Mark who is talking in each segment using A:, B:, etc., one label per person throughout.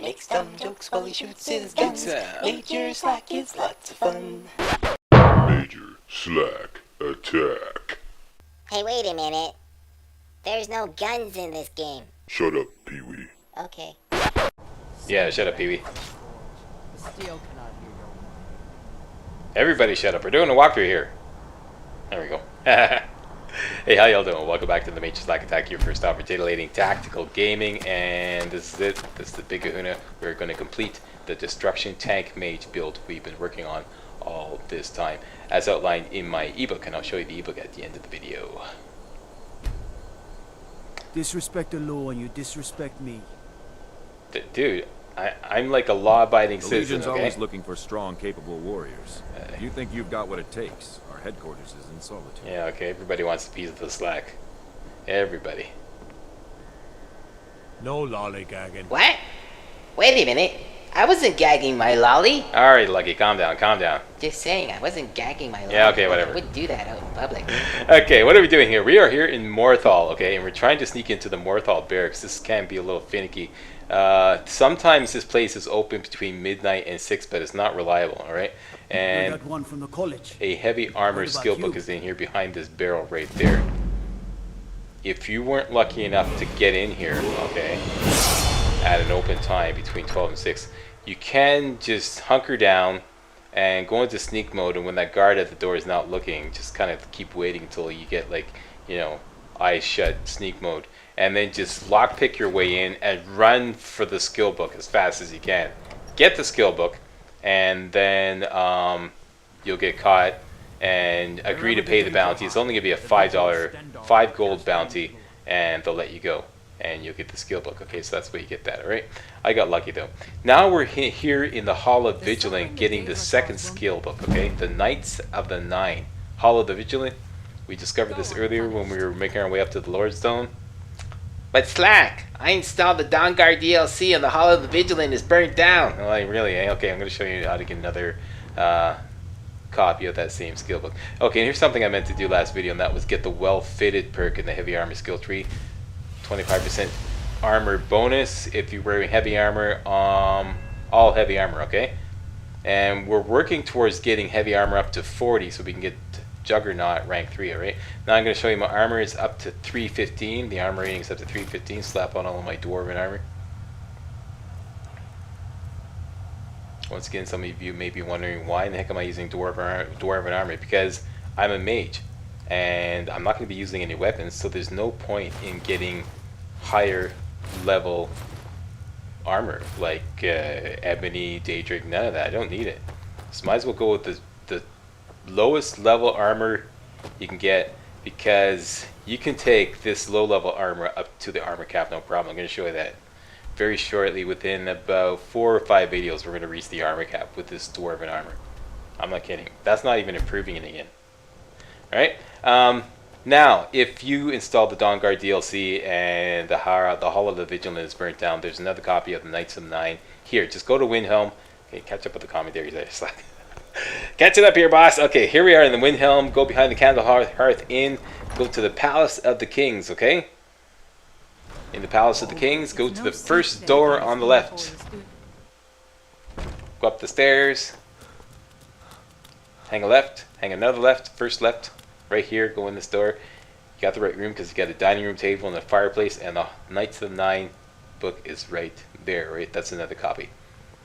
A: makes dumb jokes while he shoots his guns. Major Slack is lots of fun.
B: Major Slack Attack.
C: Hey, wait a minute. There's no guns in this game.
B: Shut up, Pee-wee.
C: Okay.
D: Yeah, shut up, Pee-wee. Everybody shut up. We're doing a walkthrough here. There we go. Hey, how y'all doing? Welcome back to the MajorSlackAttack, your first stop for titillating tactical gaming. And this is it. This is the big kahuna. We're going to complete the destruction tank mage build we've been working on all this time, as outlined in my ebook. And I'll show you the ebook at the end of the video.
E: Disrespect the law and you disrespect me.
D: Dude, I'm like a law-abiding citizen,
F: Legion's
D: okay?
F: always looking for strong, capable warriors. You think you've got what it takes. Our headquarters is in Solitude.
D: Yeah, okay, everybody wants a piece of the slack. Everybody.
E: No lollygagging.
A: What? Wait a minute. I wasn't gagging my lolly.
D: Alright, Lucky, calm down, calm down.
A: Just saying, I wasn't gagging my lolly.
D: Yeah, okay, whatever.
A: I wouldn't do that out in public.
D: Okay, what are we doing here? We are here in Morthal, okay, and we're trying to sneak into the Morthal barracks. This can be a little finicky. Sometimes this place is open between midnight and 6, but it's not reliable, alright? And
E: got one from the college.
D: a heavy armor skill book is in here behind this barrel right there. If you weren't lucky enough to get in here, okay, at an open time between 12 and 6, you can just hunker down and go into sneak mode, and when that guard at the door is not looking, just kind of keep waiting until you get, like, you know, eyes shut sneak mode, and then just lockpick your way in and run for the skill book as fast as you can. Get the skill book, and then you'll get caught and agree to pay the bounty. It's only gonna be a $5 gold bounty, and they'll let you go, and you'll get the skill book. Okay, so that's where you get that. All right, I got lucky though. Now we're here in the Hall of Vigilant, getting the second skill book. Okay, the Knights of the Nine, Hall of the Vigilant. We discovered this earlier when we were making our way up to the Lord's Stone.
A: But Slack, I installed the Dawnguard DLC and the Hall of the Vigilant is burnt down.
D: Oh, really? Okay, I'm going to show you how to get another copy of that same skill book. Okay, and here's something I meant to do last video, and that was get the well-fitted perk in the heavy armor skill tree. 25% armor bonus if you're wearing heavy armor, all heavy armor, okay? And we're working towards getting heavy armor up to 40 so we can get Juggernaut rank 3, alright? Now I'm going to show you my armor is up to 315. The armor rating is up to 315. Slap on all of my dwarven armor. Once again, some of you may be wondering, why in the heck am I using dwarven armor? Because I'm a mage, and I'm not going to be using any weapons, so there's no point in getting higher level armor, like ebony, daedric, none of that. I don't need it. So might as well go with the lowest level armor you can get, because you can take this low level armor up to the armor cap, no problem. I'm going to show you that very shortly. Within about 4 or 5 videos, we're going to reach the armor cap with this dwarven armor. I'm not kidding. That's not even improving it again. Alright, now if you install the Dawnguard DLC and the Hall of the Vigilant is burnt down, there's another copy of the Knights of Nine here. Just go to Windhelm. Okay, catch up with the commentaries there. Slack. Catch it up here, boss. Okay, here we are in the Windhelm. Go behind the Candle Hearth Inn. Go to the Palace of the Kings, okay? In the Palace of the Kings, go to the first door on the left. Go up the stairs. Hang a left. Hang another left. First left. Right here. Go in this door. You got the right room because you got a dining room table and a fireplace, and the Knights of the Nine book is right there, right? That's another copy.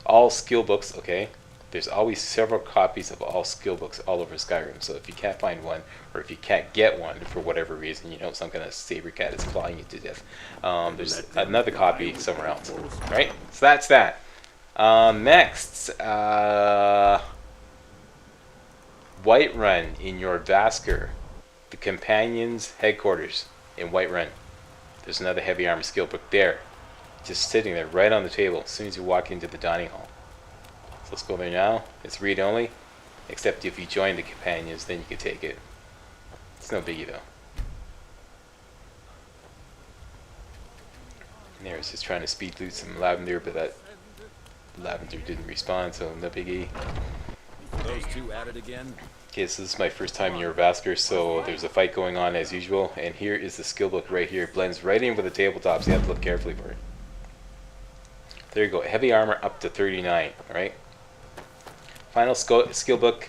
D: All skill books, okay? There's always several copies of all skill books all over Skyrim, so if you can't find one, or if you can't get one for whatever reason, you know, some kind of saber cat is clawing you to death, there's another copy somewhere else, right? So that's that. Next, Whiterun in your Vasker, the Companions Headquarters in Whiterun. There's another heavy armor skill book there, just sitting there right on the table as soon as you walk into the dining hall. So let's go there now. It's read only, except if you join the Companions, then you can take it. It's no biggie though. And there, it's just trying to speed loot some lavender, but that lavender didn't respond, so no biggie.
F: Those two at it again.
D: Okay, so this is my first time in your Vasker, so there's a fight going on as usual, and here is the skill book right here. It blends right in with the tabletop, so you have to look carefully for it. There you go. Heavy armor up to 39. All right. Final skill book.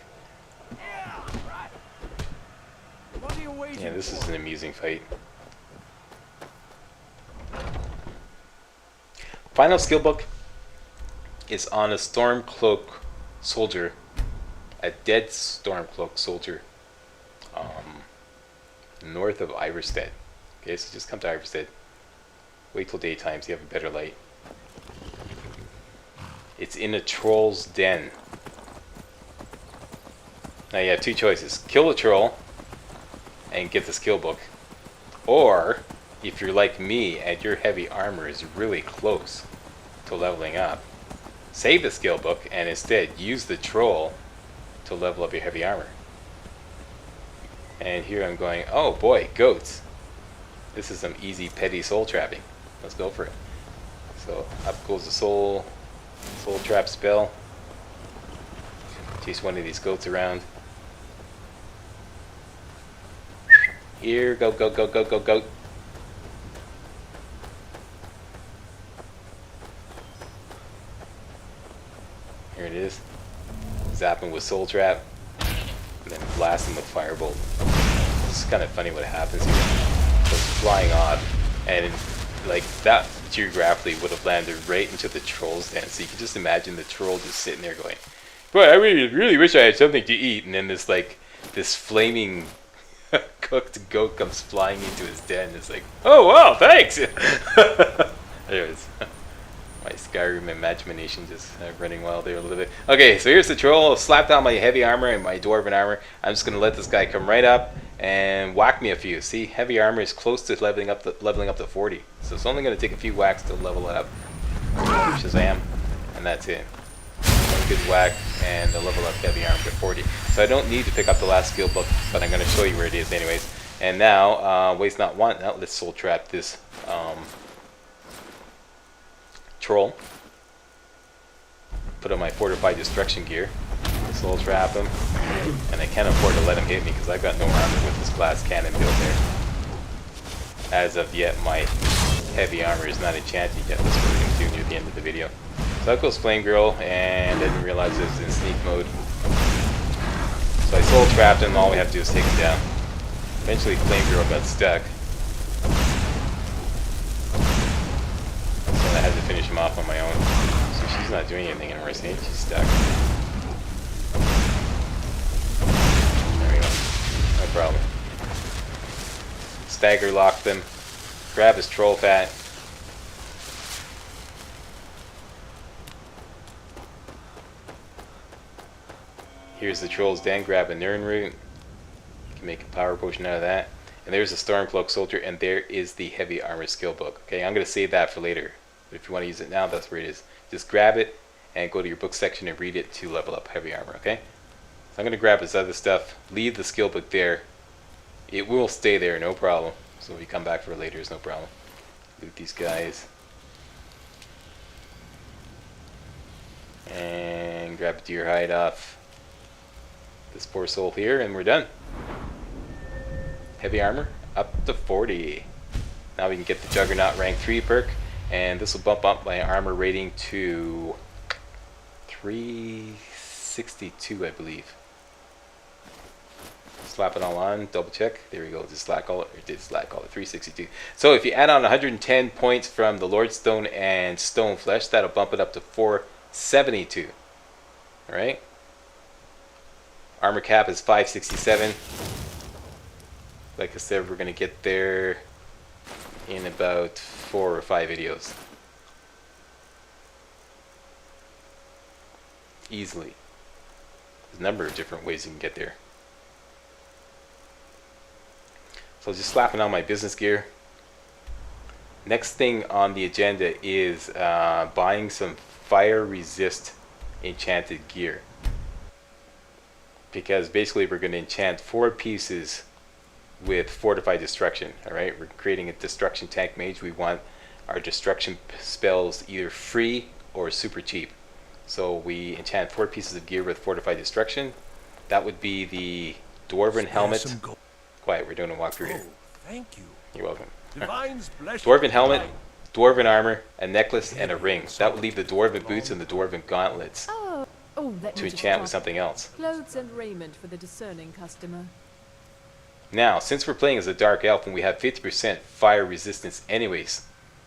E: What are you waiting
D: Yeah, this is
E: for?
D: an amusing fight. Final skill book is on a Stormcloak soldier, a dead Stormcloak soldier, north of Iverstead. Okay, so just come to Iverstead. Wait till daytime so you have a better light. It's in a troll's den. Now you have two choices. Kill the troll and get the skill book. Or, if you're like me and your heavy armor is really close to leveling up, save the skill book and instead use the troll to level up your heavy armor. And here I'm going, oh boy, goats. This is some easy petty soul trapping. Let's go for it. So up goes the soul trap spell. Chase one of these goats around. Here, go, go, go, go, go, go. Here it is. Zap him with soul trap. And then blast him with firebolt. It's kind of funny what happens here. Goes flying off, and like that geographically would have landed right into the troll's den. So you can just imagine the troll just sitting there going, "Boy, I really wish I had something to eat." And then this flaming cooked goat comes flying into his den. It's like, "Oh wow, thanks." Anyways, my Skyrim imagination just running wild there a little bit. Okay, so here's the troll. Slap down my heavy armor and my dwarven armor. I'm just gonna let this guy come right up and whack me a few. See, heavy armor is close to leveling up to 40, so it's only gonna take a few whacks to level it up. Shazam, and that's it. One good whack and the level up heavy armor to 40. So I don't need to pick up the last skill book, but I'm gonna show you where it is anyways. And now, waste not want. Now let's soul trap this troll. Put on my fortified destruction gear. Soul trap him, and I can't afford to let him hit me because I've got no armor with this glass cannon built there. As of yet, my heavy armor is not enchanted yet. That's what we're going to do near the end of the video. So out goes Flame Girl, and I didn't realize it was in sneak mode. So I soul trapped him, and all we have to do is take him down. Eventually Flame Girl got stuck. So I had to finish him off on my own. So she's not doing anything anymore, see? She's stuck. There we go. No problem. Stagger lock them. Grab his troll fat. Here's the troll's den. Grab a Nirn root. You can make a power potion out of that. And there's the Stormcloak soldier, and there is the heavy armor skill book. Okay, I'm going to save that for later. But if you want to use it now, that's where it is. Just grab it and go to your book section and read it to level up heavy armor. Okay. So I'm going to grab this other stuff. Leave the skill book there. It will stay there, no problem. So if you come back for it later, it's no problem. Loot these guys. And grab a deer hide off this poor soul here, and we're done. Heavy armor up to 40. Now we can get the Juggernaut rank 3 perk, and this will bump up my armor rating to 362, I believe. Slap it all on, double check. There we go. Just slack all it, or did slack all it, 362. So if you add on 110 points from the Lord Stone and Stone Flesh, that'll bump it up to 472. Alright? Armor cap is 567. Like I said, we're going to get there in about 4 or 5 videos. Easily. There's a number of different ways you can get there. So just slapping on my business gear. Next thing on the agenda is buying some fire resist enchanted gear. Because basically we're going to enchant 4 pieces with fortified destruction. Alright, we're creating a destruction tank mage. We want our destruction spells either free or super cheap. So we enchant 4 pieces of gear with fortified destruction. That would be the Dwarven helmet. Quiet, we're doing a walkthrough here.
E: Thank you.
D: You're welcome.
E: Divine's blessing.
D: Dwarven helmet, dwarven armor, a necklace, and a ring. That would leave the dwarven boots and the dwarven gauntlets
E: Oh, let
D: to
E: me just
D: enchant with
E: drop
D: something else.
E: clothes and raiment for the discerning customer.
D: Now, since we're playing as a dark elf and we have 50% fire resistance anyways,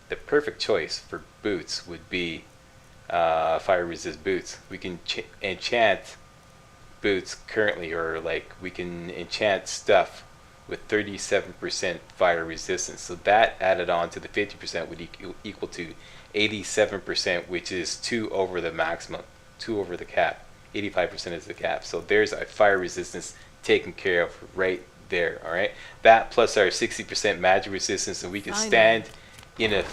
D: the perfect choice for boots would be fire resist boots. We can enchant boots currently, or like we can enchant stuff with 37% fire resistance. So that added on to the 50% would equal to 87%, which is 2 over the maximum, 2 over the cap. 85% is the cap. So there's a fire resistance taken care of right there. All right, that plus our 60% magic resistance, so we can stand in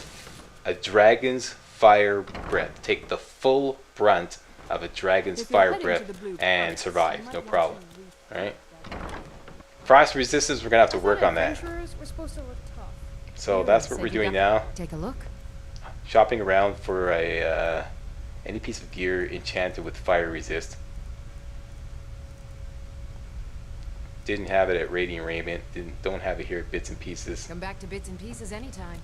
D: a dragon's fire breath, take the full brunt of a dragon's fire breath and survive, no problem. All right. Frost resistance, we're gonna have to work on that. So that's what we're doing now.
E: Take a look.
D: Shopping around for a any piece of gear enchanted with fire resist. Didn't have it at Radiant Raiment. Don't have it here at Bits and Pieces.
E: Come back to Bits and Pieces anytime.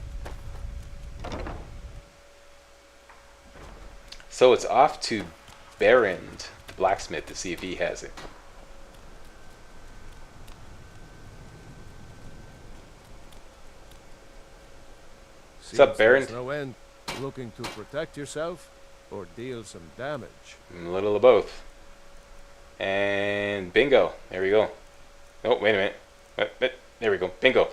D: So it's off to Berend, the blacksmith, to see if he has it. What's up, Berend?
G: No end. Looking to protect yourself or deal some damage?
D: A little of both. And bingo. There we go. Oh, wait a minute. There we go. Bingo.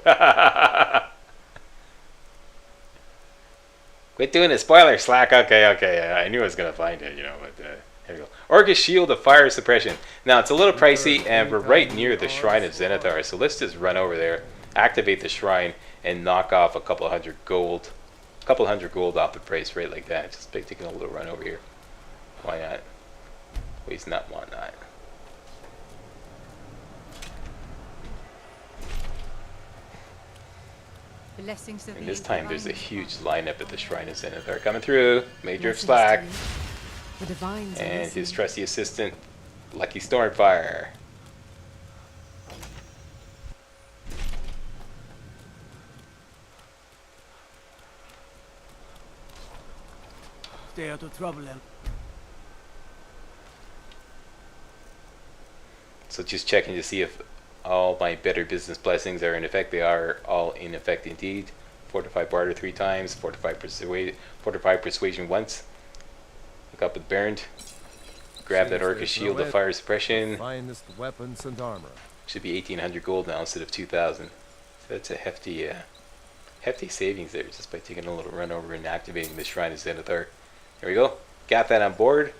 D: Quit doing the spoiler, Slack. Okay. I knew I was going to find it, but there we go. Orcus Shield of Fire Suppression. Now, it's a little pricey, and we're right near the Shrine of Zenithar, so let's just run over there, activate the shrine, and knock off a couple hundred gold. A couple hundred gold off the price, right like that. Just taking a little run over here. Why not? Waste not, want not. And this time there's a huge lineup at the Shrine of Zenithar coming through. Major Slack and his trusty assistant, Lucky Stormfire.
E: Stay out of trouble, then.
D: So just checking to see if all my better business blessings are in effect. They are all in effect indeed. Fortify barter 3 times, fortify persuasion once. Look up with Bernd. Grab that Orcus Shield of Fire Suppression.
G: Finest weapons and armor.
D: Should be 1,800 gold now instead of 2,000. So that's a hefty savings there, just by taking a little run over and activating the Shrine of Zenithar. There we go. Got that on board.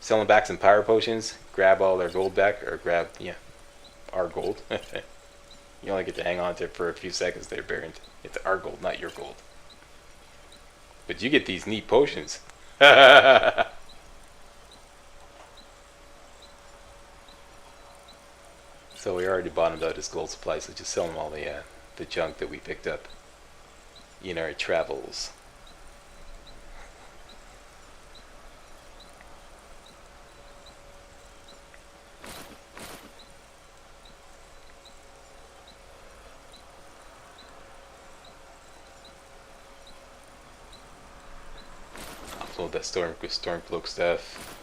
D: Selling back some power potions. Grab all their gold back, or grab, our gold. You only get to hang on to it for a few seconds there, Berend. It's our gold, not your gold. But you get these neat potions. So we already bottomed out his gold supply, so just sell him all the junk that we picked up in our travels. Offload that Stormcloak stuff.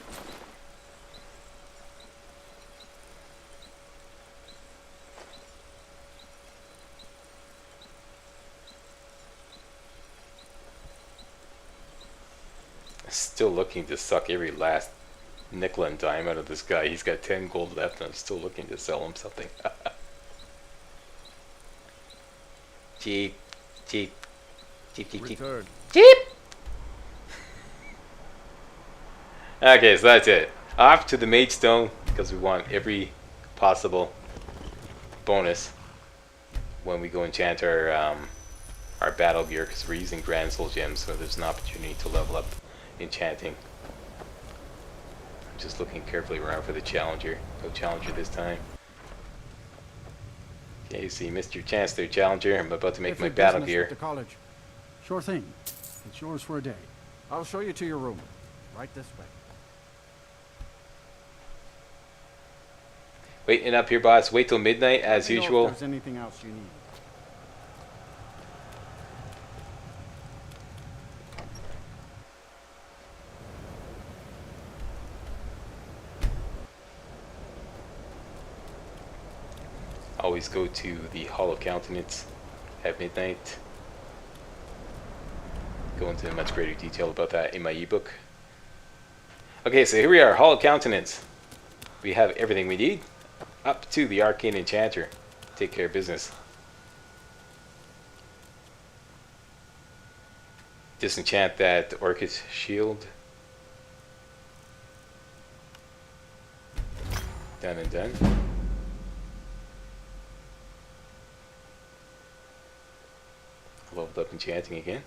D: Still looking to suck every last nickel and dime out of this guy. He's got 10 gold left, and I'm still looking to sell him something. Cheap.
G: Return.
D: Cheap! Okay, so that's it. Off to the Mage Stone, because we want every possible bonus when we go enchant our battle gear, because we're using Grand Soul Gems, so there's an opportunity to level up Enchanting. I'm just looking carefully around for the Challenger. No Challenger this time. Okay, so you missed your chance there, Challenger. I'm about to make my battle gear.
H: To college. Sure thing. It's yours for a day. I'll show you to your room. Right this way.
D: Waiting up here, boss. Wait till midnight, as
H: Let me know if
D: usual.
H: there's anything else you need.
D: always go to the Hall of Countenance at midnight. Go into much greater detail about that in my ebook. Okay, so here we are, Hall of Countenance. We have everything we need up to the Arcane Enchanter. Take care of business. Disenchant that Orcus shield. Done and done. Leveled up Enchanting again.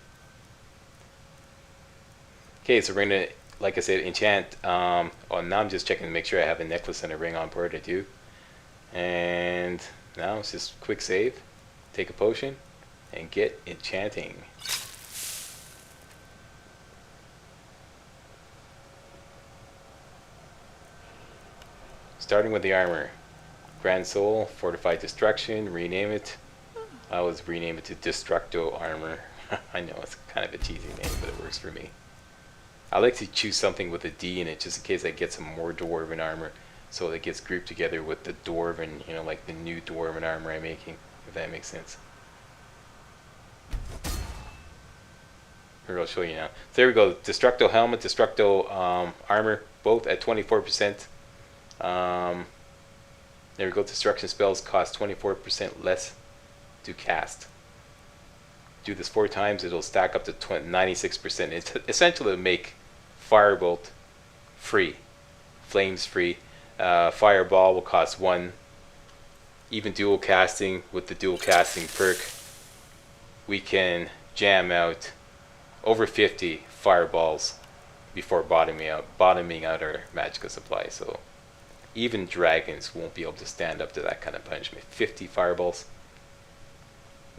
D: Okay, so we're gonna, like I said, enchant. Well, now I'm just checking to make sure I have a necklace and a ring on board. I do. And now it's just quick save, take a potion, and get Enchanting. Starting with the armor. Grand Soul, Fortified Destruction, rename it. I always rename it to Destructo Armor. I know it's kind of a cheesy name, but it works for me. I like to choose something with a D in it just in case I get some more Dwarven armor, so it gets grouped together with the Dwarven, you know, like the new Dwarven armor I'm making, if that makes sense. Here, I'll show you now. So there we go, Destructo Helmet, Destructo Armor, both at 24%. There we go, Destruction spells cost 24% less to cast. Do this 4 times, it'll stack up to 96%. It's essentially to make Firebolt free, Flames free. Fireball will cost 1. Even dual casting, with the dual casting perk, we can jam out over 50 fireballs before bottoming out our Magicka supply. So even dragons won't be able to stand up to that kind of punishment. 50 fireballs?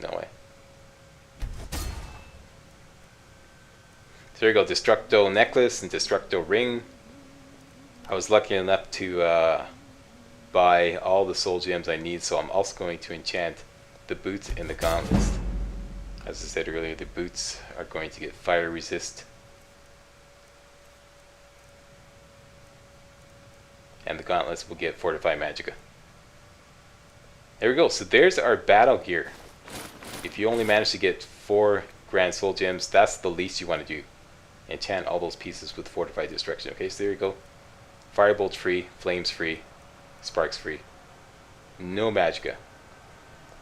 D: No way. So there you go, Destructo necklace and Destructo ring. I was lucky enough to buy all the soul gems I need, so I'm also going to enchant the boots and the gauntlets. As I said earlier, the boots are going to get fire resist, and the gauntlets will get Fortify Magicka. There we go, so there's our battle gear. If you only manage to get 4 Grand Soul Gems, that's the least you want to do. Enchant all those pieces with Fortified Destruction. Okay, so there you go. Firebolt free, Flames free, Sparks free. No Magicka.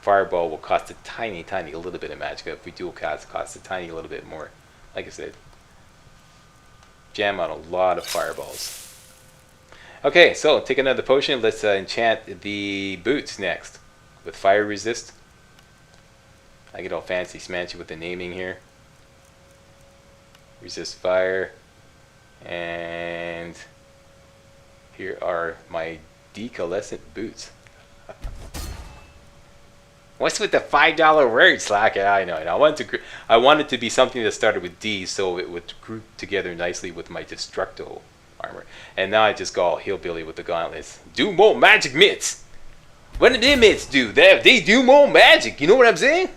D: Fireball will cost a tiny little bit of Magicka. If we dual cast, it costs a tiny little bit more. Like I said, jam out a lot of fireballs. Okay, so take another potion. Let's enchant the boots next with fire resist. I get all fancy smancy with the naming here. Resist fire. And here are my decalescent boots. What's with the $5 word, Slack? I know. I wanted to be something that started with D, so it would group together nicely with my Destructo armor. And now I just go all hillbilly with the gauntlets. Do more magic mitts. What do them mitts do? They do more magic. You know what I'm saying?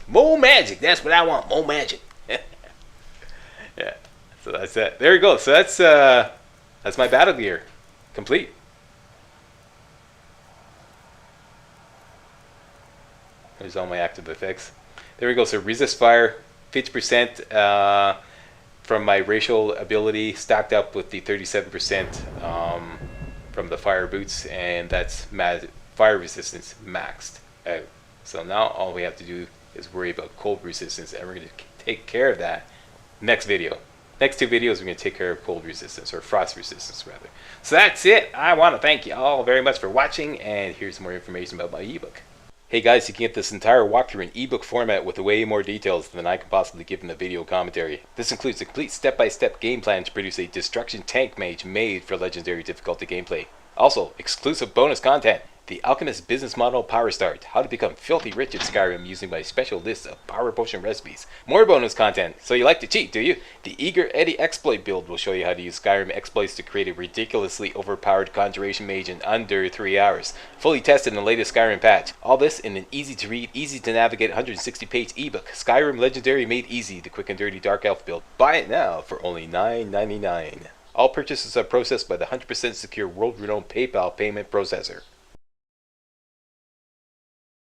D: More magic. That's what I want. More magic. Yeah. So that's that. There you go. So that's my battle gear complete. There's all my active effects. There we go. So resist fire, 50% from my racial ability, stacked up with the 37% from the fire boots, and that's fire resistance maxed out. So now all we have to do is worry about cold resistance, and we're going to take care of that next video. Next 2 videos, we're going to take care of cold resistance, or frost resistance rather. So that's it. I want to thank you all very much for watching, and here's more information about my ebook. Hey guys, you can get this entire walkthrough in ebook format with way more details than I can possibly give in the video commentary. This includes a complete step-by-step game plan to produce a destruction tank mage made for legendary difficulty gameplay. Also, exclusive bonus content. The Alchemist Business Model Power Start. How to become filthy rich in Skyrim using my special list of power potion recipes. More bonus content. So you like to cheat, do you? The Eager Eddie exploit build will show you how to use Skyrim exploits to create a ridiculously overpowered conjuration mage in under 3 hours. Fully tested in the latest Skyrim patch. All this in an easy to read, easy to navigate 160-page ebook. Skyrim Legendary Made Easy, the quick and dirty Dark Elf build. Buy it now for only $9.99. All purchases are processed by the 100% secure world-renowned PayPal payment processor.